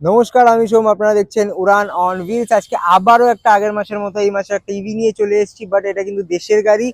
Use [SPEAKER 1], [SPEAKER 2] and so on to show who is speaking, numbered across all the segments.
[SPEAKER 1] নমস্কার, আমি সোম। আপনারা দেখছেন উড়ান অন হুইলস। আজকে আবারও একটা আগের মাসের মতো এই মাসে একটা ইভি নিয়ে চলে এসেছি, বাট এটা কিন্তু দেশের গাড়ি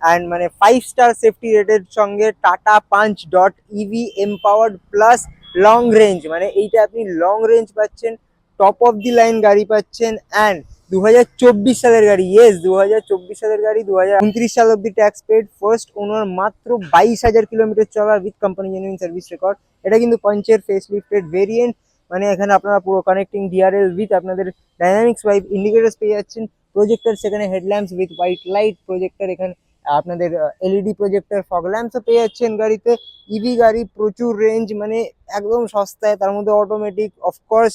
[SPEAKER 1] অ্যান্ড মানে 5 স্টার সেফটি রেটের সঙ্গে Tata Punch dot EV empowered plus long range. মানে এইটা আপনি লং রেঞ্জ পাচ্ছেন, টপ অফ দি লাইন গাড়ি পাচ্ছেন। অ্যান্ড 2024 সালের গাড়ি, ইয়েস 2024 সালের গাড়ি, 2029 সাল অব্দি ট্যাক্স পেড, ফার্স্ট ওনার, মাত্র 22,000 কিলোমিটার চলা with company genuine service record. এটা কিন্তু পাঞ্চের ফেস লিফটেড ভেরিয়েন্ট। মানে এখানে আপনারা পুরো কানেক্টিং ডিআরএল উইথ আপনাদের ডাইনামিক্স ওয়াইপ ইন্ডিকেটার্স পেয়ে যাচ্ছেন, প্রজেক্টর, সেখানে হেডল্যাম্পস উইথ হোয়াইট লাইট প্রজেক্টর, এখানে আপনাদের এলইডি প্রজেক্টর, ফগ ল্যাম্পসও পেয়ে যাচ্ছেন গাড়িতে। ইভি গাড়ি, প্রচুর রেঞ্জ, মানে একদম সস্তায়, তার মধ্যে অটোমেটিক, অফকোর্স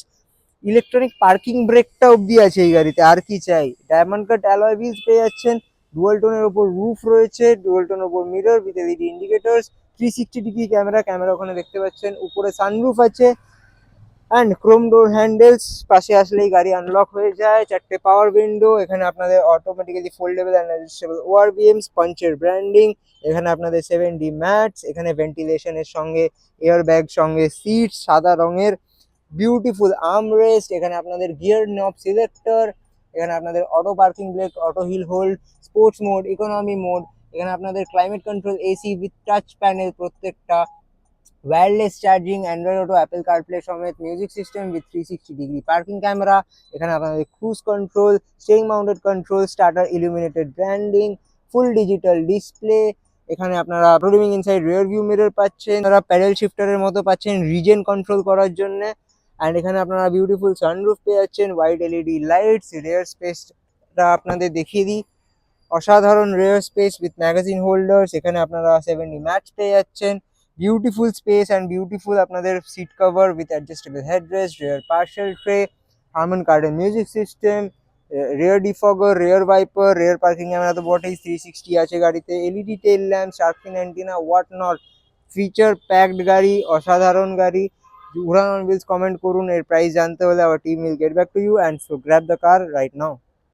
[SPEAKER 1] ইলেকট্রনিক পার্কিং ব্রেকটা অবধি আছে এই গাড়িতে, আর কি চাই। ডায়মন্ড কাট অ্যালয় হুইলস পেয়ে যাচ্ছেন, ডুয়াল টোনের ওপর রুফ রয়েছে, ডুয়াল টোনের ওপর mirror with LED indicators, 360 degree camera, camera ওখানে দেখতে পাচ্ছেন, উপরে সানরুফ আছে অ্যান্ড ক্রোম ডোর হ্যান্ডেলস। পাশে আসলেই গাড়ি আনলক হয়ে যায়, 4টে পাওয়ার উইন্ডো, এখানে আপনাদের automatically foldable and adjustable ORVMs, পাঞ্চের ব্র্যান্ডিং, এখানে আপনাদের 7D ম্যাটস, এখানে ভেন্টিলেশনের সঙ্গে এয়ার ব্যাগ, সঙ্গে সিট সাদা রঙের, বিউটিফুল আর্মরেস্ট, এখানে আপনাদের গিয়ার নব সিলেক্টর, এখানে আপনাদের auto parking brake, auto hill hold, sports mode, economy mode, এখানে আপনাদের climate control AC with touch panel প্রত্যেকটা, wireless charging, Android Auto, Apple CarPlay সমেত, music system with 360 degree parking camera, এখানে আপনাদের cruise control, steering mounted control, starter illuminated branding, full digital display, এখানে আপনারা প্রোডিউমিং inside rear view mirror পাচ্ছেন, আপনারা pedal শিফটারের মতো পাচ্ছেন রিজেন কন্ট্রোল করার জন্য। অ্যান্ড এখানে আপনারা বিউটিফুল সানরুফ পেয়ে যাচ্ছেন, ওয়াইড এলইডি লাইটস, রেয়ার স্পেসটা আপনাদের দেখিয়ে দিই, অসাধারণ rear space with magazine holders, এখানে আপনারা 7D ম্যাটস পেয়ে যাচ্ছেন, বিউটিফুল স্পেস অ্যান্ড বিউটিফুল আপনাদের seat cover with adjustable headrest, rear parcel tray, Harman কার্ডের music system, rear defogger, rear wiper, rear parking camera তো বটেই, 360 আছে গাড়িতে, LED tail lamp, shark fin antenna, what not. Feature packed গাড়ি, অসাধারণ গাড়ি। উড়ান on wheels comment করুন, এর প্রাইস জানতে হলে our team will get back to you, and so grab the car right now.